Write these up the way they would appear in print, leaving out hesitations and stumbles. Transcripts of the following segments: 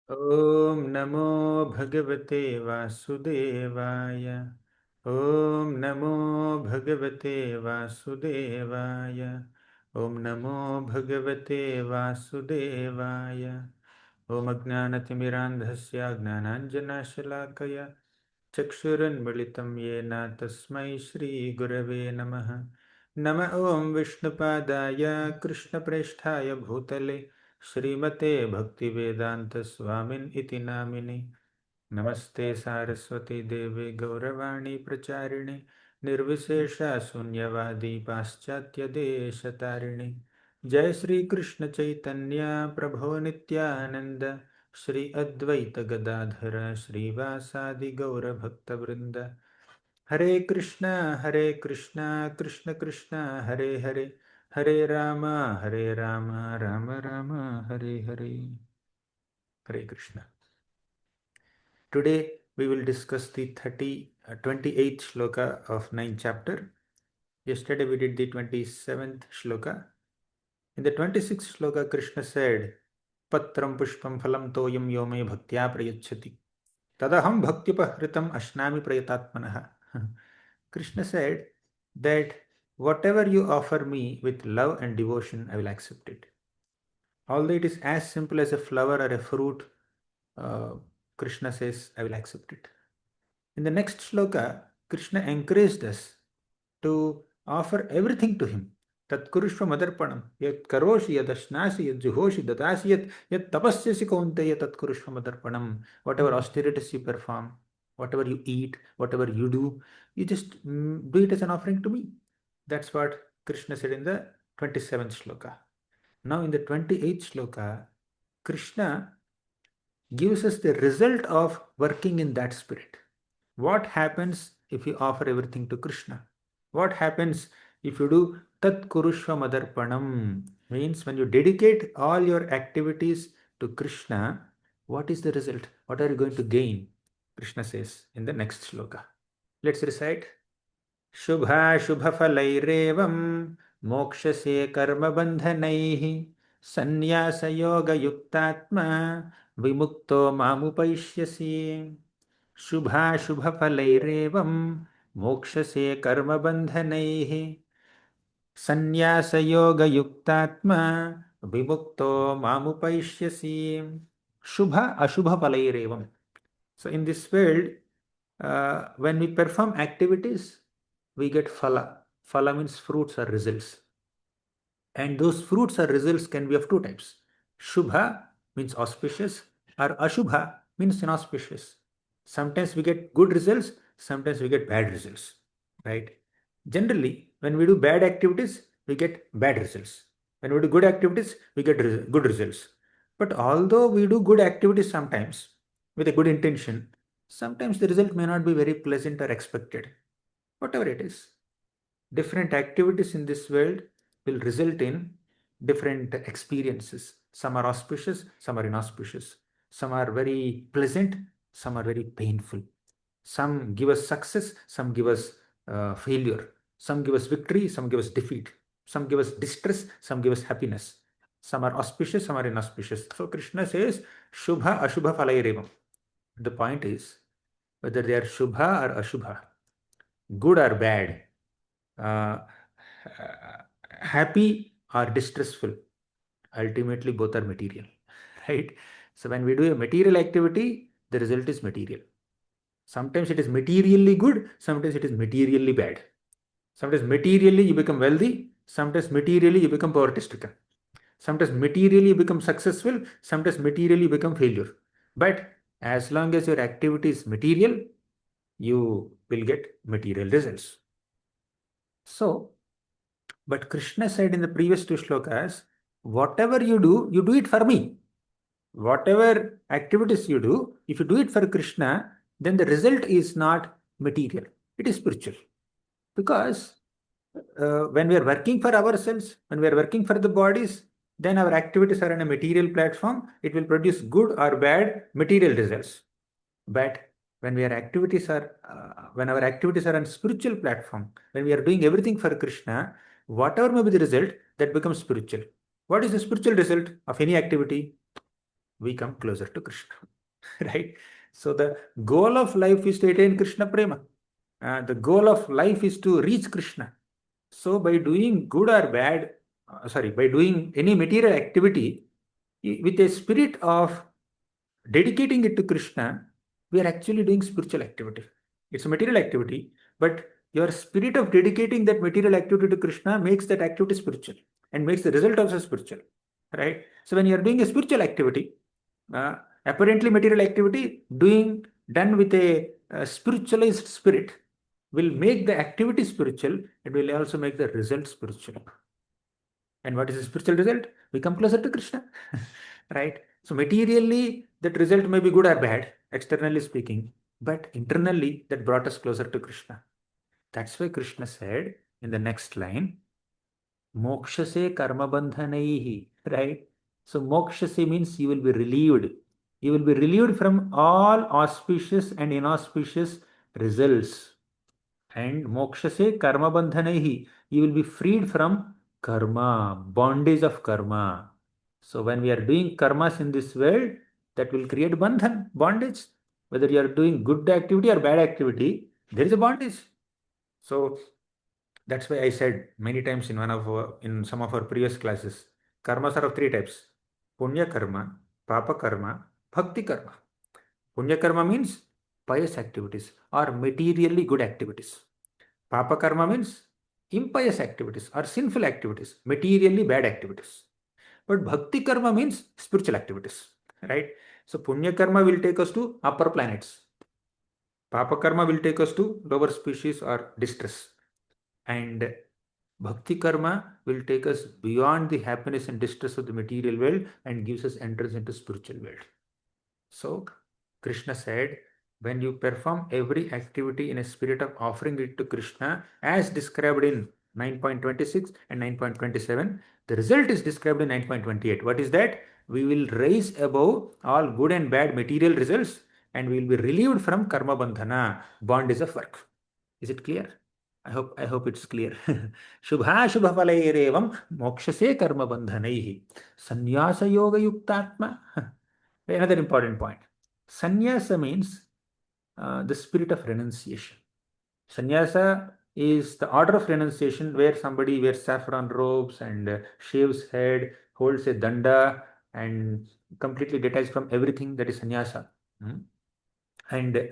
ॐ नमो भगवते वासुदेवाय। ॐ नमो भगवते वासुदेवाय। ॐ नमो भगवते वासुदेवाय। ॐ अज्ञानतिमिरान्धस्य ज्ञानाञ्जनशलाकया चक्षुरुन्मिलितं येन तस्मै श्रीगुरवे नमः। नमः ॐ विष्णुपादाय कृष्णप्रेष्ठाय भूतले श्रीमते भक्तिवेदान्तस्वामिन् इति नामिने। नमस्ते सारस्वती देवे गौरवाणी प्रचारिणे निर्विशेषा शून्यवादी पाश्चात्यदेशतारिणे। जय श्री कृष्ण चैतन्य प्रभो नित्यानंद श्री अद्वैत गदाधर श्रीवासादि गौरभक्तवृंद। हरे कृष्णा कृष्ण कृष्ण हरे हरे, हरे राम राम राम हरे हरे। हरे Krishna. Today we will discuss the 28th shloka of 9th chapter. Yesterday we did the 27th shloka. In the 26th shloka, Krishna said, Patram pushpam phalam toyam yome bhaktya prayachati tadaham bhaktipahritam ashnami prayatatmanaha. Krishna said that whatever you offer me with love and devotion, I will accept it. Although it is as simple as a flower or a fruit, uh, Krishna says, I will accept it. In the next shloka, Krishna encouraged us to offer everything to him. Tat kurushva madarpanam, yat karoshi, yat ashnasi, yat juhoshi, datasi, yat tapasyasi kaunteya, tat kurushva madarpanam. Whatever austerities you perform, whatever you eat, whatever you do, you just do it as an offering to me. That's what Krishna said in the 27th shloka. Now in the 28th shloka, Krishna gives us the result of working in that spirit. What happens if you offer everything to Krishna? What happens if you do Tat Kurushva Madarpanam? Means when you dedicate all your activities to Krishna, what is the result? What are you going to gain? Krishna says in the next shloka. Let's recite. शुभाशुभफलैरेवं मोक्षसे कर्मबन्धनैः सन्न्यासयोगयुक्तात्मा विमुक्तो मामुपैष्यसि। शुभाशुभफलैरेवं मोक्षसे कर्मबन्धनैः सन्न्यासयोगयुक्तात्मा विमुक्तो मामुपैष्यसि। Shubha Ashubha Falayrevam. So in this world, when we perform activities, we get phala. Phala means fruits or results. And those fruits or results can be of two types. Shubha means auspicious, or Ashubha means inauspicious. Sometimes we get good results, sometimes we get bad results. Right? Generally, when we do bad activities, we get bad results. When we do good activities, we get good results. But although we do good activities sometimes with a good intention, sometimes the result may not be very pleasant or expected. Whatever it is, different activities in this world will result in different experiences. Some are auspicious, some are inauspicious. Some are very pleasant, some are very painful. Some give us success, some give us failure. Some give us victory, some give us defeat. Some give us distress, some give us happiness. Some are auspicious, some are inauspicious. So Krishna says, Shubha Ashubha Falayrevam. The point is whether they are Shubha or Ashubha, good or bad, uh, happy or distressful, ultimately both are material. Right? So when we do a material activity, the result is material. Sometimes it is materially good, sometimes it is materially bad. Sometimes materially you become wealthy, sometimes materially you become poverty stricken. Sometimes materially you become successful, sometimes materially you become failure. But as long as your activity is material, you will get material results. So, but Krishna said in the previous two shlokas, whatever you do it for me. Whatever activities you do, if you do it for Krishna, then the result is not material, it is spiritual. Because when we are working for ourselves, when we are working for the bodies, then our activities are on a material platform, it will produce good or bad material results. But when our activities are on spiritual platform, when we are doing everything for Krishna, whatever may be the result, that becomes spiritual. What is the spiritual result of any activity? we come closer to Krishna. Right? So the goal of life is to attain Krishna Prema. The goal of life is to reach Krishna. So by doing good or bad, by doing any material activity with a spirit of dedicating it to Krishna, we are actually doing spiritual activity. It's a material activity, but your spirit of dedicating that material activity to Krishna makes that activity spiritual and makes the result also spiritual. Right? So when you are doing a spiritual activity, apparently material activity done with a spiritualized spirit will make the activity spiritual. It will also make the result spiritual. And what is the spiritual result? We come closer to Krishna. Right? So materially, that result may be good or bad, externally speaking, but internally, that brought us closer to Krishna. That's why Krishna said in the next line, Mokshase karma bandhanaihi. Right? So mokshase means you will be relieved. You will be relieved from all auspicious and inauspicious results. And mokshase karma bandhanaihi. You will be freed from karma, bondage of karma. So when we are doing karmas in this world, that will create bandhan, bondage. Whether you are doing good activity or bad activity, there is a bondage. So that's why I said many times in some of our previous classes, karmas are of three types: punya karma, papa karma, bhakti karma. Punya karma means pious activities or materially good activities. Papa karma means impious activities or sinful activities, materially bad activities. But bhakti karma means spiritual activities, right? So punya karma will take us to upper planets. Papa karma will take us to lower species or distress. And bhakti karma will take us beyond the happiness and distress of the material world and gives us entrance into spiritual world. So Krishna said, when you perform every activity in a spirit of offering it to Krishna, as described in 9.26 and 9.27, the result is described in 9.28. What is that? We will rise above all good and bad material results and we will be relieved from karma bandhana, bondage of work. Is it clear? I hope it's clear. Shubha shubha phalairevam mokshase karma bandhanaihi sannyasa yoga yuktatma. Another important point. Sannyasa means the spirit of renunciation. Sannyasa is the order of renunciation where somebody wears saffron robes and shaves head, holds a danda, and completely detached from everything. That is sannyasa. Hmm? And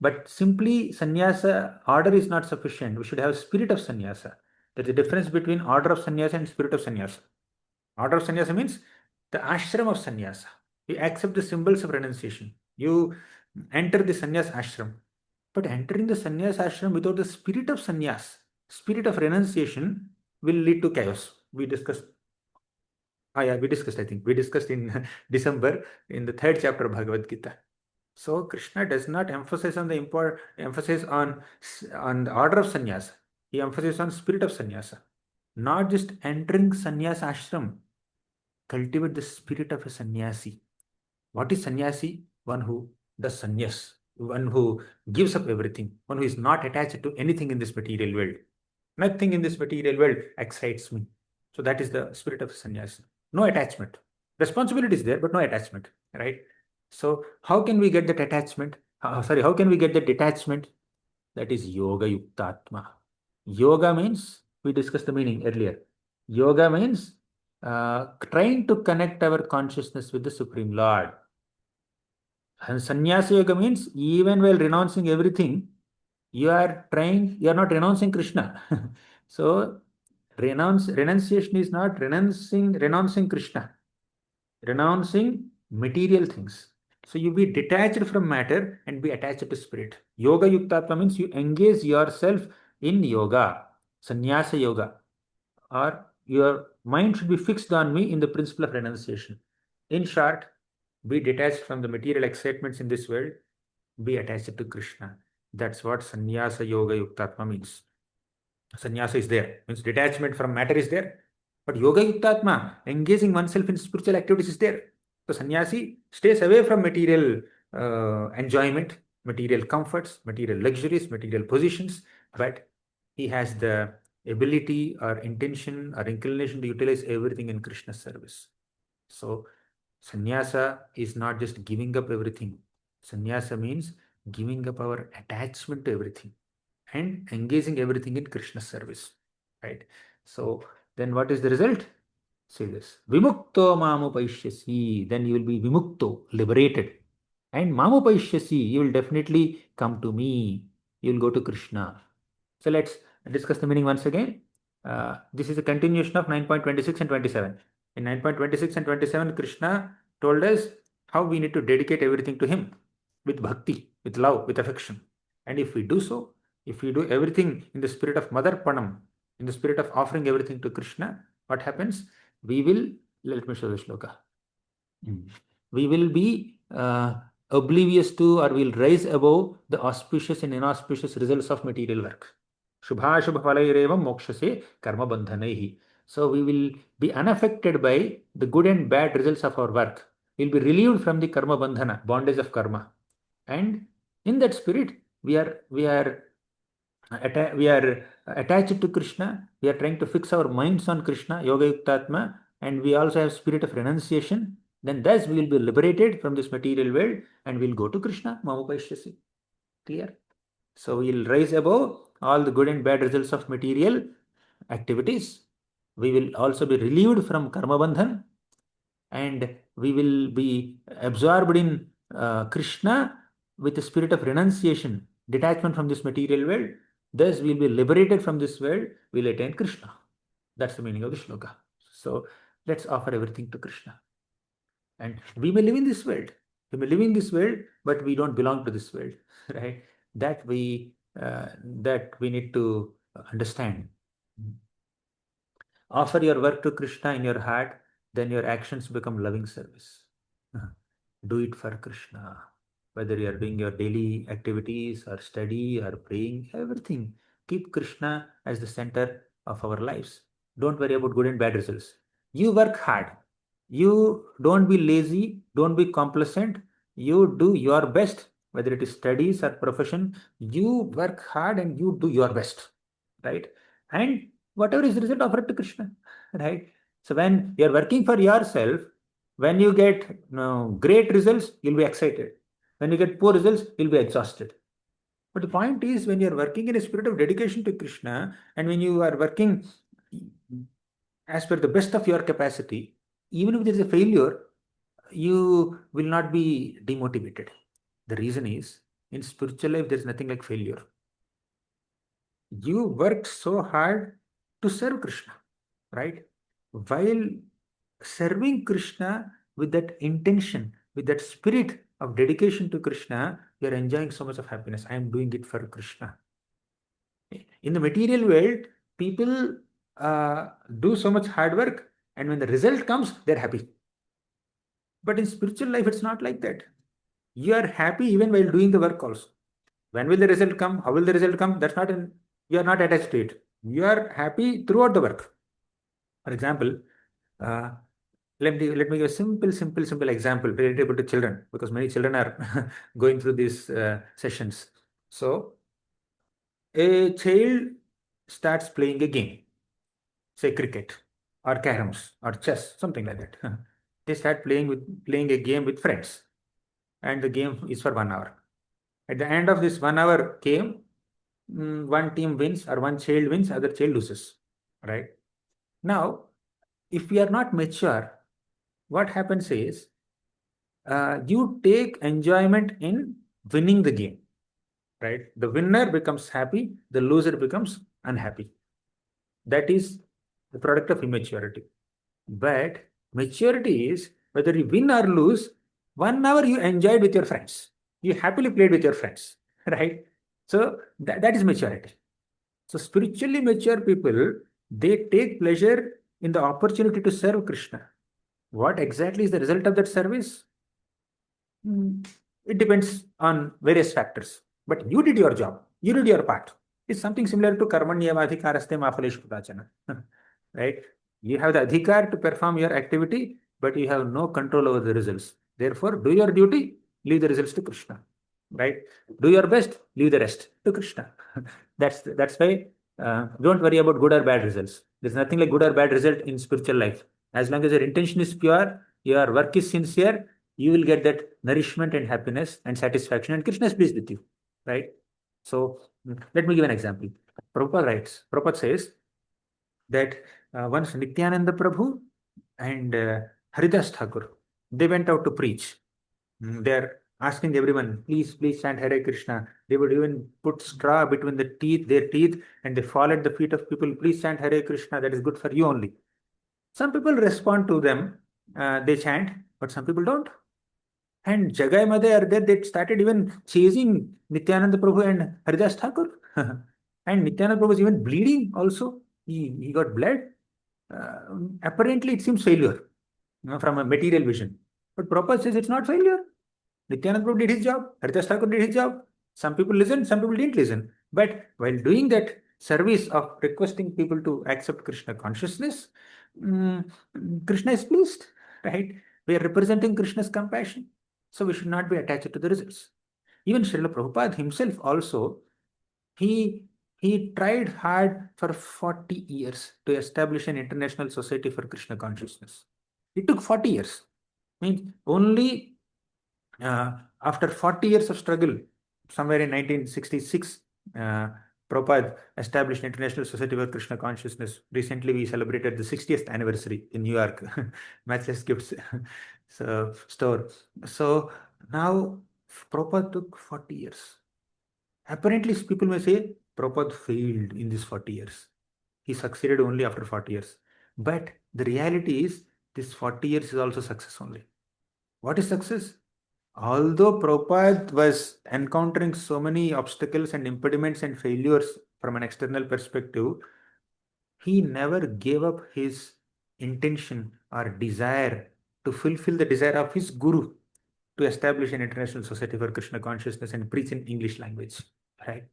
but simply sannyasa order is not sufficient. We should have spirit of sannyasa. There is a difference between order of sannyasa and spirit of sannyasa. Order of sannyasa means the ashram of sannyasa. You accept the symbols of renunciation. You enter the sannyas ashram. But entering the sannyas ashram without the spirit of sannyas, spirit of renunciation, will lead to chaos. We discussed. Ah, yeah, we discussed. I think we discussed in December in the third chapter of Bhagavad Gita. So Krishna does not emphasize on the emphasis on the order of sannyasa. He emphasizes on spirit of sannyasa, not just entering sannyas ashram. Cultivate the spirit of a sannyasi. What is sannyasi? One who does sannyas, one who gives up everything, one who is not attached to anything in this material world. Nothing in this material world excites me. So that is the spirit of sannyasi. No attachment. Responsibility is there, but no attachment, right? So how can we get that attachment? How can we get that detachment? That is yoga yuktatma. Yoga means, we discussed the meaning earlier. Yoga means trying to connect our consciousness with the Supreme Lord. And sannyasa yoga means even while renouncing everything, you are not renouncing Krishna. So renunciation is not renouncing Krishna, renouncing material things. So you be detached from matter and be attached to spirit. Yoga yuktatma means you engage yourself in yoga, sannyasa yoga, or your mind should be fixed on me in the principle of renunciation. In short, be detached from the material excitements in this world, be attached to Krishna. That's what sannyasa yoga yuktatma means. Sannyasa is there, means detachment from matter is there. But yoga yuktatma, engaging oneself in spiritual activities is there. So sannyasi stays away from material enjoyment, material comforts, material luxuries, material positions, but he has the ability or intention or inclination to utilize everything in Krishna's service. So Sannyasa is not just giving up everything. Sannyasa means giving up our attachment to everything and engaging everything in Krishna's service. Right? So then what is the result? Say this. Vimukto mamupaishyasi. Then you will be vimukto, liberated. And mamupaishyasi, you will definitely come to me. You will go to Krishna. So let's discuss the meaning once again. This is a continuation of 9.26 and 27. In 9.26 and 27, Krishna told us how we need to dedicate everything to Him with bhakti, with love, with affection. And if we do so, if we do everything in the spirit of Madarpanam, in the spirit of offering everything to Krishna, what happens? We will, let me show the shloka. We will be oblivious to, or will rise above the auspicious and inauspicious results of material work. Shubha Shubha Falayrevam Mokshase Karma Bandhanaihi. So we will be unaffected by the good and bad results of our work. We'll be relieved from the karma bandhana, bondage of karma. And in that spirit, we are attached to Krishna. We are trying to fix our minds on Krishna, Yoga Yuktatma, and we also have spirit of renunciation. Then thus we will be liberated from this material world and we'll go to Krishna, Mamupaishyasi. Clear? So we'll rise above all the good and bad results of material activities. We will also be relieved from karma bandhan and we will be absorbed in Krishna with the spirit of renunciation, detachment from this material world. Thus, we will be liberated from this world, we will attain Krishna. That's the meaning of the shloka. So, let's offer everything to Krishna. And we may live in this world. We may live in this world, but we don't belong to this world, right? That we need to understand. Offer your work to Krishna in your heart, then your actions become loving service. Do it for Krishna. Whether you are doing your daily activities or study or praying, everything. Keep Krishna as the center of our lives. Don't worry about good and bad results. You work hard. You don't be lazy. Don't be complacent. You do your best, whether it is studies or profession. You work hard and you do your best, right? And whatever is the result, offer it to Krishna, right? So when you're working for yourself, when you get great results, you'll be excited. When you get poor results, you'll be exhausted. But the point is, when you're working in a spirit of dedication to Krishna, and when you are working as per the best of your capacity, even if there is a failure, you will not be demotivated. The reason is, in spiritual life, there is nothing like failure. You worked so hard to serve Krishna, right? While serving Krishna with that intention, with that spirit of dedication to Krishna, you are enjoying so much of happiness. I am doing it for Krishna. In the material world, people do so much hard work, and when the result comes, they're happy. But in spiritual life, it's not like that. You are happy even while doing the work also. When will the result come? How will the result come? That's not in, you are not attached to it. You are happy throughout the work. For example, uh, let me give a simple example relatable to children, because many children are going through these sessions. So, a child starts playing a game, say cricket or caroms or chess, something like that. They start playing a game with friends, and the game is for 1 hour. At the end of this 1 hour game, one team wins or one child wins, other child loses. Right? Now, if we are not mature, what happens is you take enjoyment in winning the game. Right? The winner becomes happy, the loser becomes unhappy. That is the product of immaturity. But maturity is whether you win or lose, 1 hour you enjoyed with your friends. You happily played with your friends. Right? So that is maturity. So spiritually mature people, they take pleasure in the opportunity to serve Krishna. What exactly is the result of that service? It depends on various factors. But you did your job. You did your part. It's something similar to karmanyavadhikaraste mafaleshu pudachana. Right? You have the adhikar to perform your activity, but you have no control over the results. Therefore, do your duty, leave the results to Krishna. Right? Do your best, leave the rest to Krishna. That's why don't worry about good or bad results. There's nothing like good or bad result in spiritual life. As long as your intention is pure, your work is sincere, you will get that nourishment and happiness and satisfaction, and Krishna is pleased with you, right? So let me give an example. Prabhupada says that once Nityananda Prabhu and Haridas Thakur, they went out to preach. They're asking everyone, please, please chant Hare Krishna. They would even put straw between their teeth, and they fall at the feet of people. Please chant Hare Krishna. That is good for you only. Some people respond to them. They chant, but some people don't. And Jagai Madhe are there. They started even chasing Nityananda Prabhu and Haridas Thakur. And Nityananda Prabhu was even bleeding also. He got bled. Apparently, it seems failure, from a material vision. But Prabhupada says it's not failure. Nityananda Prabhu did his job. Haridas Thakur did his job. Some people listened, some people didn't listen. But while doing that service of requesting people to accept Krishna consciousness, mm, Krishna is pleased, right? We are representing Krishna's compassion. So we should not be attached to the results. Even Srila Prabhupada himself also, he he tried hard for 40 years to establish an international society for Krishna consciousness. It took 40 years. Means only after 40 years of struggle, somewhere in 1966, Prabhupada established International Society for Krishna Consciousness. Recently, we celebrated the 60th anniversary in New York, Matchless Gifts store. So now Prabhupada took 40 years. Apparently, people may say Prabhupada failed in these 40 years. He succeeded only after 40 years. But the reality is, this 40 years is also success only. What is success? Although Prabhupada was encountering so many obstacles and impediments and failures from an external perspective, he never gave up his intention or desire to fulfill the desire of his guru to establish an international society for Krishna consciousness and preach in English language. Right?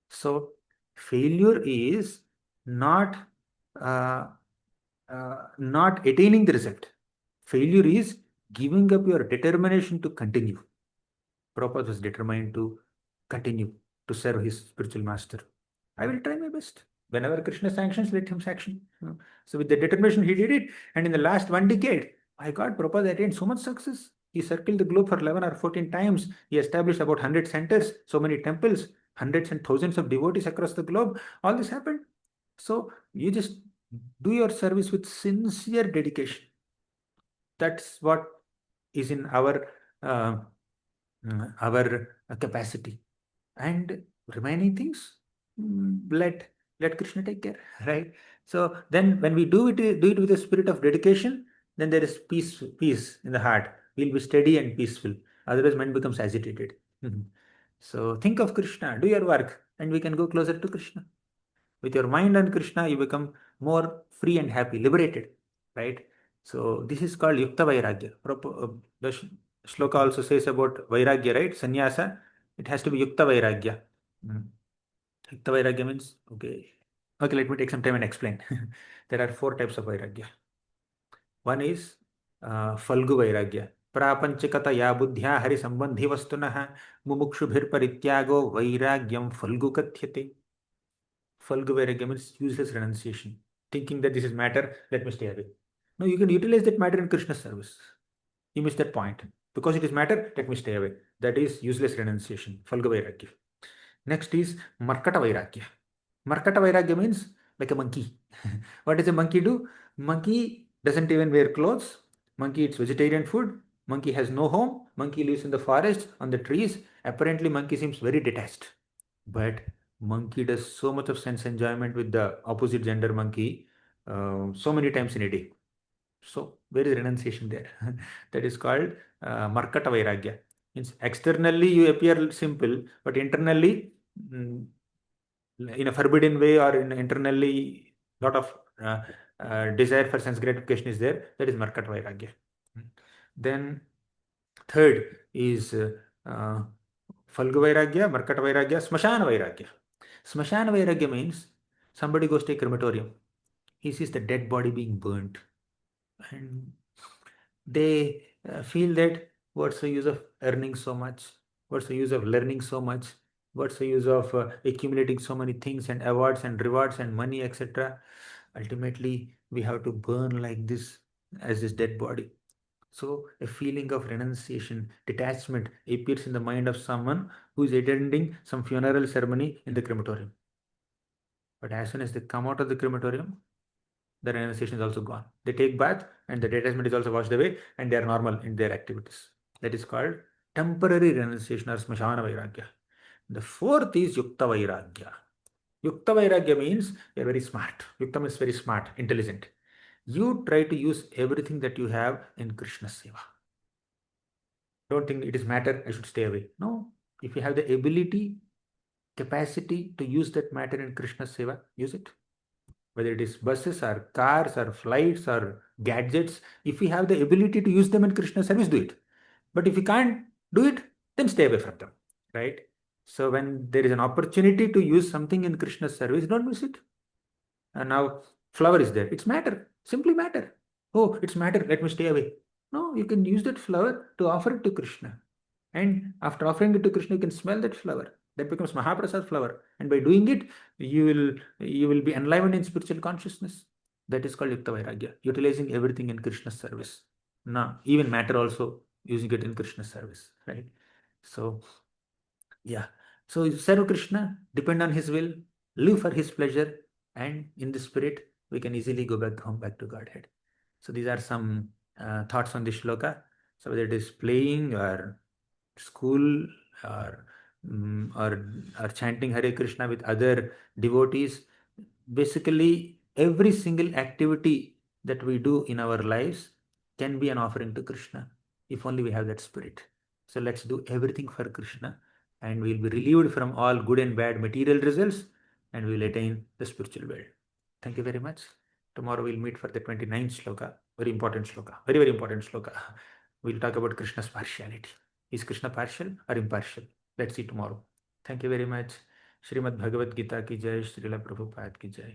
So failure is not not attaining the result. Failure is giving up your determination to continue. Prabhupada was determined to continue to serve his spiritual master. I will try my best. Whenever Krishna sanctions, let him sanction. So with the determination, he did it. And in the last 1 decade, my God, Prabhupada attained so much success. He circled the globe for 11 or 14 times. He established about 100 centers, so many temples, hundreds and thousands of devotees across the globe. All this happened. So you just do your service with sincere dedication. That's what is in uh, our capacity, and remaining things, let Krishna take care, right? So then when we do it with a spirit of dedication, then there is peace in the heart. We'll be steady and peaceful. Otherwise mind becomes agitated. Mhm. So think of Krishna, do your work, and we can go closer to Krishna. With your mind on Krishna, you become more free and happy, liberated, right? So this is called Yukta Vairagya. The shloka also says about Vairagya, right? Sannyasa, it has to be Yukta Vairagya. Mm. Yukta Vairagya means, okay, let me take some time and explain. There are four types of Vairagya. One is Falgu Vairagya. प्रापंचिकत या बुद्ध्या हरि संबंधी वस्तुनः मुमुक्षुभिर परित्यागो वैराग्यम फल्गु कथ्यते. Falgu Vairagya means useless renunciation. Thinking that this is matter, let me stay away. No, you can utilize that matter in Krishna's service. You miss that point. Because it is matter, let me stay away. That is useless renunciation. Falgu Vairagya. Next is Markata Vairagya. Markata Vairagya means like a monkey. What does a monkey do? Monkey doesn't even wear clothes. Monkey eats vegetarian food. Monkey has no home. Monkey lives in the forest, on the trees. Apparently, monkey seems very detached. But monkey does so much of sense enjoyment with the opposite gender monkey so many times in a day. So where is renunciation there? That is called Markata Vairagya. Means externally you appear simple, but internally, in a forbidden way, or in internally lot of desire for sense gratification is there. That is Markata Vairagya. Then third is Falgu Vairagya, Markata Vairagya, Smashana Vairagya. Smashana Vairagya means somebody goes to a crematorium. He sees the dead body being burnt. And they feel that what's the use of earning so much? What's the use of learning so much? What's the use of accumulating so many things and awards and rewards and money, etc.? Ultimately, we have to burn like this as this dead body. So a feeling of renunciation, detachment appears in the mind of someone who is attending some funeral ceremony in the crematorium. But as soon as they come out of the crematorium, the renunciation is also gone. They take bath and the detachment is also washed away and they are normal in their activities. That is called temporary renunciation or smashana vairagya. The fourth is yukta vairagya. Yukta vairagya means you are very smart. Yukta means very smart, intelligent. You try to use everything that you have in Krishna seva. Don't think it is matter, I should stay away. No. If you have the ability, capacity to use that matter in Krishna seva, use it. Whether it is buses or cars or flights or gadgets, if we have the ability to use them in Krishna service, do it. But if you can't do it, then stay away from them. Right? So when there is an opportunity to use something in Krishna service, don't miss it. And now flower is there. It's matter. Simply matter. Oh, it's matter. Let me stay away. No, you can use that flower to offer it to Krishna. And after offering it to Krishna, you can smell that flower. That becomes Mahaprasad flower. And by doing it, you will be enlivened in spiritual consciousness. That is called Yukta Vairagya, utilizing everything in Krishna's service. Now, even matter also using it in Krishna's service, right? So, yeah. So serve Krishna, depend on his will, live for his pleasure, and in the spirit, we can easily go back home, back to Godhead. So these are some thoughts on this shloka. So whether it is playing or school or or chanting Hare Krishna with other devotees, basically every single activity that we do in our lives can be an offering to Krishna if only we have that spirit. So let's do everything for Krishna and we'll be relieved from all good and bad material results and we'll attain the spiritual world. Thank you very much. Tomorrow we'll meet for the 29th shloka. Very important shloka. Very, very important shloka. We'll talk about Krishna's partiality. Is Krishna partial or impartial? Let's see tomorrow. Thank you very much. Shrimad Bhagavad Gita की जय, श्रील प्रभुपाद की जय.